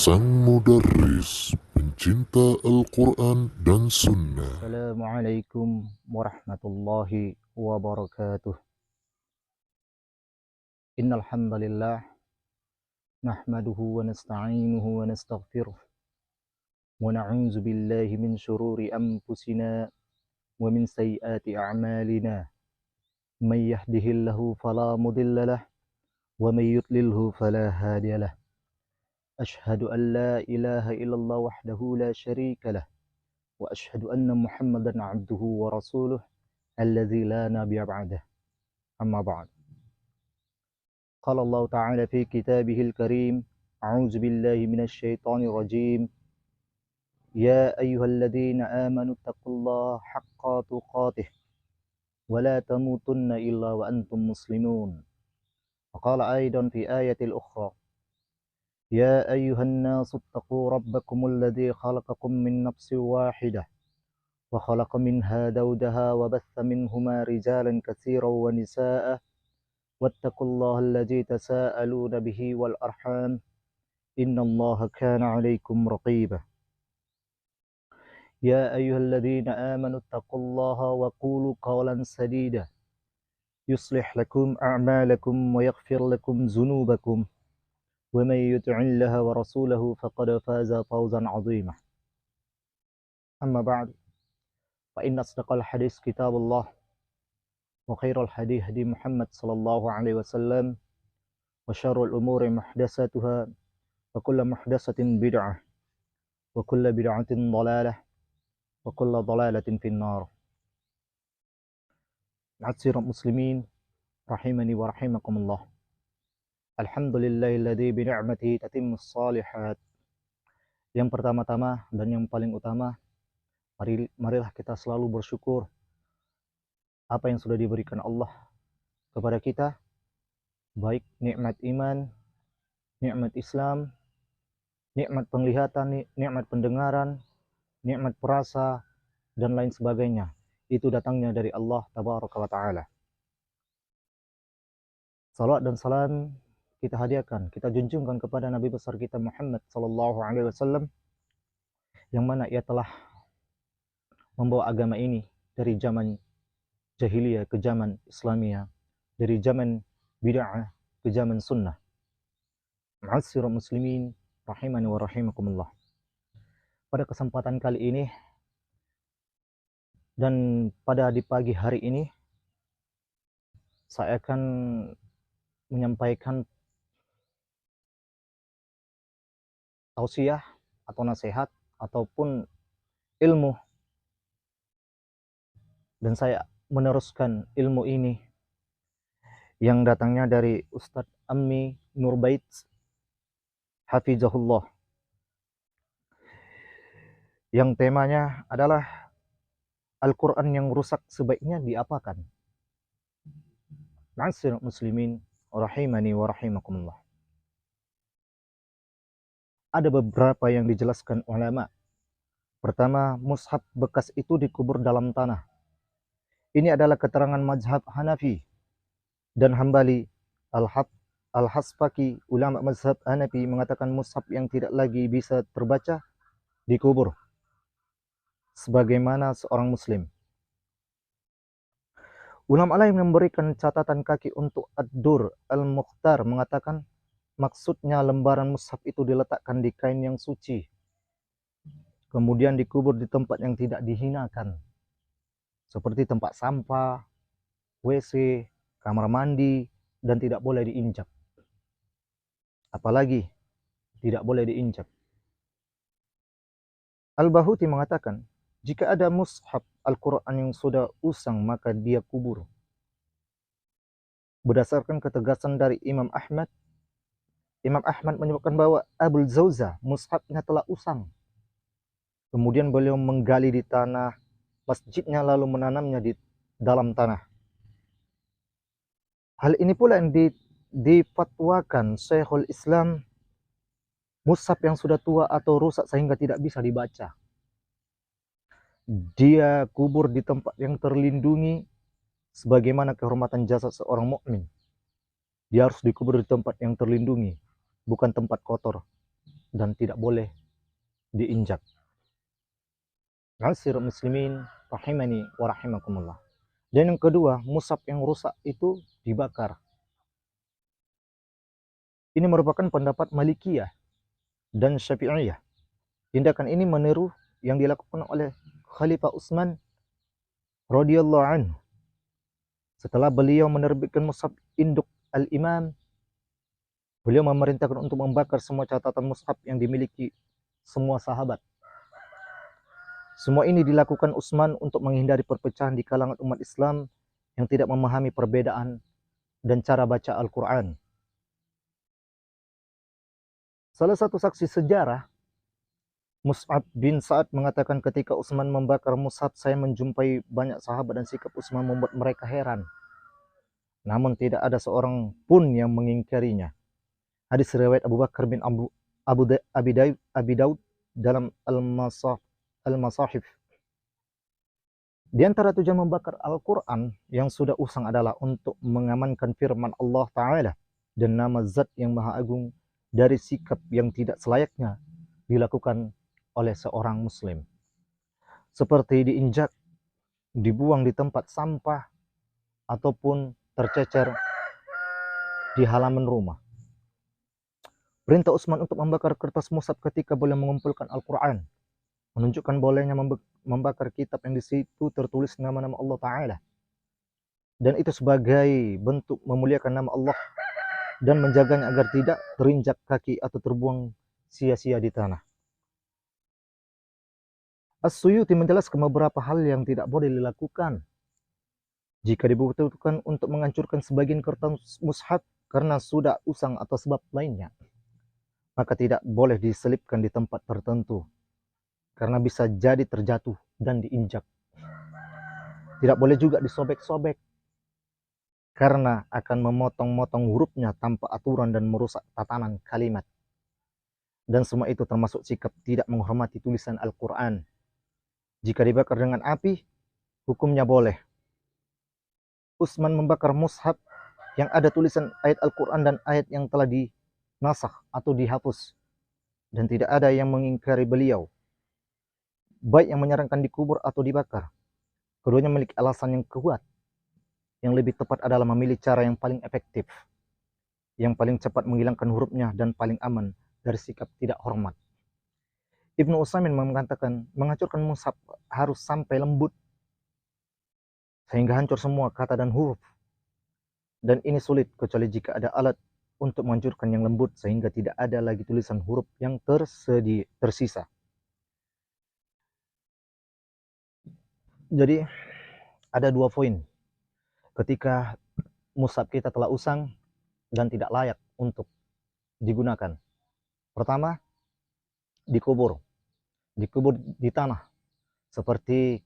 Sang Mudarris, pencinta Al-Quran dan Sunnah. Assalamualaikum warahmatullahi wabarakatuh. Innal hamdalillah nahmaduhu wa nasta'inuhu wa nastaghfiruh wa na'udzu billahi min shururi anfusina wa min sayyiati a'malina. May yahdihillahu fala mudilla lahu wa may yudlilhu fala hadiya lahu. Ashhadu an la ilaha illallah wahdahu la syarika lahu wa ashhadu anna Muhammadan 'abduhu wa rasuluh alladzi la nabiyya ba'dahu. Amma ba'd. قال الله تعالى في كتابه الكريم أعوذ بالله من الشيطان الرجيم يا أيها الذين آمنوا اتقوا الله حق تقاته ولا تموتن إلا وأنتم مسلمون. وقال أيضا في آية الأخرى يا أيها الناس اتقوا ربكم الذي خلقكم من نفس واحدة وخلق منها زوجها وبث منهما رجالا كثيرا ونساء واتقوا الله الذي تساءلون به والأرحام إن الله كان عليكم رقيبا. يا أيها الذين آمنوا اتقوا الله وقولوا قولا سديدا يصلح لكم أعمالكم ويغفر لكم ذنوبكم ومن يطع الله ورسوله فقد فاز فوزا عظيما. أما بعد فإن أصدق الحديث كتاب الله وخير الهدي هدي محمد صلى الله عليه وسلم وشر الأمور محدثاتها وكل محدثة بدعة وكل بدعة ضلالة وكل ضلالة في النار. معاشر المسلمين rahimani wa rahimakumullah. Alhamdulillahilladzi bi ni'matihi tatimmus shalihat. Yang pertama-tama dan yang paling utama, marilah kita selalu bersyukur apa yang sudah diberikan Allah kepada kita, baik nikmat iman, nikmat Islam, nikmat penglihatan, nikmat pendengaran, nikmat perasa, dan lain sebagainya. Itu datangnya dari Allah Tabaraka wa Ta'ala. Salawat dan salam kita hadiahkan, kita junjungkan kepada Nabi besar kita Muhammad sallallahu alaihi wasallam, yang mana ia telah membawa agama ini dari zaman jahiliyah ke zaman Islamiyah, dari zaman bid'ah ke zaman sunnah. Ma'asyiral muslimin rahimani wa rahimakumullah. Pada kesempatan kali ini dan di pagi hari ini, saya akan menyampaikan tausiah atau nasihat ataupun ilmu, dan saya meneruskan ilmu ini yang datangnya dari Ustadz Ammi Nurbait hafizahullah, yang temanya adalah Al-Quran yang rusak sebaiknya diapakan. Ma'asyiral muslimin rahimani wa rahimakumullah. Ada beberapa yang dijelaskan ulama. Pertama, mushaf bekas itu dikubur dalam tanah. Ini adalah keterangan mazhab Hanafi dan Hambali. Al-Hasfaki, ulama mazhab Hanafi, mengatakan mushaf yang tidak lagi bisa terbaca dikubur sebagaimana seorang muslim. Ulama lain memberikan catatan kaki untuk Ad-Dur Al-Mukhtar, mengatakan maksudnya lembaran mushaf itu diletakkan di kain yang suci, kemudian dikubur di tempat yang tidak dihinakan, seperti tempat sampah, WC, kamar mandi, dan tidak boleh diinjak. Apalagi tidak boleh diinjak. Al-Bahuti mengatakan, jika ada mushaf Al-Quran yang sudah usang, maka dia kubur. Berdasarkan ketegasan dari Imam Ahmad menyebutkan bahwa Abul Zawza mushafnya telah usang. Kemudian beliau menggali di tanah masjidnya lalu menanamnya di dalam tanah. Hal ini pula yang difatwakan Syekhul Islam, mushaf yang sudah tua atau rusak sehingga tidak bisa dibaca, dia kubur di tempat yang terlindungi sebagaimana kehormatan jasad seorang mukmin. Dia harus dikubur di tempat yang terlindungi, bukan tempat kotor. dan tidak boleh diinjak. Asir muslimin rahimani wa rahimakumullah. Dan yang kedua, mushaf yang rusak itu dibakar. Ini merupakan pendapat Malikiyah dan Syafi'iyah. Tindakan ini meniru yang dilakukan oleh Khalifah Utsman radhiyallahu anhu setelah beliau menerbitkan mushaf induk Al-Imam. Beliau memerintahkan untuk membakar semua catatan mushaf yang dimiliki semua sahabat. Semua ini dilakukan Utsman untuk menghindari perpecahan di kalangan umat Islam yang tidak memahami perbedaan dan cara baca Al-Quran. Salah satu saksi sejarah, Mus'ab bin Sa'ad mengatakan ketika Utsman membakar mushaf, saya menjumpai banyak sahabat dan sikap Utsman membuat mereka heran. Namun tidak ada seorang pun yang mengingkarinya. Hadis riwayat Abu Bakar bin Abi Daud dalam Al-Masahif. Di antara tujuan membakar Al-Quran yang sudah usang adalah untuk mengamankan firman Allah Ta'ala dan nama Zat yang Maha Agung dari sikap yang tidak selayaknya dilakukan oleh seorang muslim. Seperti diinjak, dibuang di tempat sampah, ataupun tercecer di halaman rumah. Perintah Utsman untuk membakar kertas mushaf ketika boleh mengumpulkan Al-Quran menunjukkan bolehnya membakar kitab yang di situ tertulis nama-nama Allah Ta'ala. Dan itu sebagai bentuk memuliakan nama Allah dan menjaganya agar tidak terinjak kaki atau terbuang sia-sia di tanah. As-Suyuti menjelaskan beberapa hal yang tidak boleh dilakukan jika dibutuhkan untuk menghancurkan sebagian kertas mushaf karena sudah usang atau sebab lainnya. Maka tidak boleh diselipkan di tempat tertentu karena bisa jadi terjatuh dan diinjak. Tidak boleh juga disobek-sobek karena akan memotong-motong hurufnya tanpa aturan dan merusak tatanan kalimat. Dan semua itu termasuk sikap tidak menghormati tulisan Al-Quran. Jika dibakar dengan api, hukumnya boleh. Utsman membakar mushaf yang ada tulisan ayat Al-Quran dan ayat yang telah dinasakh atau dihapus. Dan tidak ada yang mengingkari beliau, baik yang menyarankan dikubur atau dibakar. Keduanya memiliki alasan yang kuat. Yang lebih tepat adalah memilih cara yang paling efektif, yang paling cepat menghilangkan hurufnya dan paling aman dari sikap tidak hormat. Ibnu Utsaimin mengatakan, menghancurkan mushaf harus sampai lembut sehingga hancur semua kata dan huruf. Dan ini sulit kecuali jika ada alat untuk menghancurkan yang lembut sehingga tidak ada lagi tulisan huruf yang tersisa. Jadi ada dua poin ketika mushaf kita telah usang dan tidak layak untuk digunakan. Pertama, dikubur di tanah. Seperti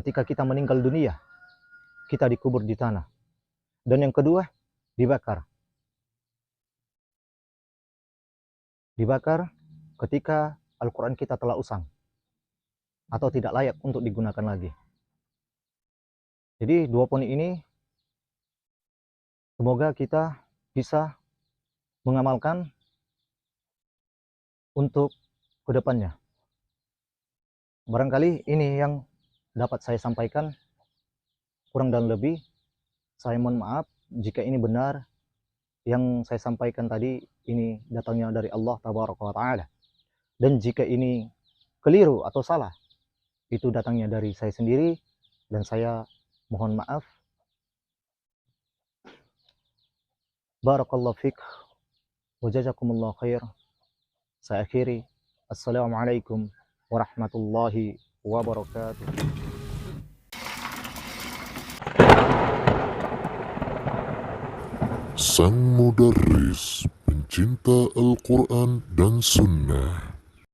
ketika kita meninggal dunia, kita dikubur di tanah. Dan yang kedua, dibakar. Dibakar ketika Al-Quran kita telah usang atau tidak layak untuk digunakan lagi. Jadi dua poin ini semoga kita bisa mengamalkan untuk kedepannya. Barangkali ini yang dapat saya sampaikan. Kurang dan lebih saya mohon maaf jika ini benar yang saya sampaikan tadi ini datangnya dari Allah Tabaraka wa Ta'ala. Dan jika ini keliru atau salah, itu datangnya dari saya sendiri dan saya mohon maaf. Barakallahu fiqh wa jazakumullah khair. Saya akhiri. Assalamualaikum warahmatullahi wabarakatuh. Sang Mudarris, pencinta Al-Quran dan Sunnah.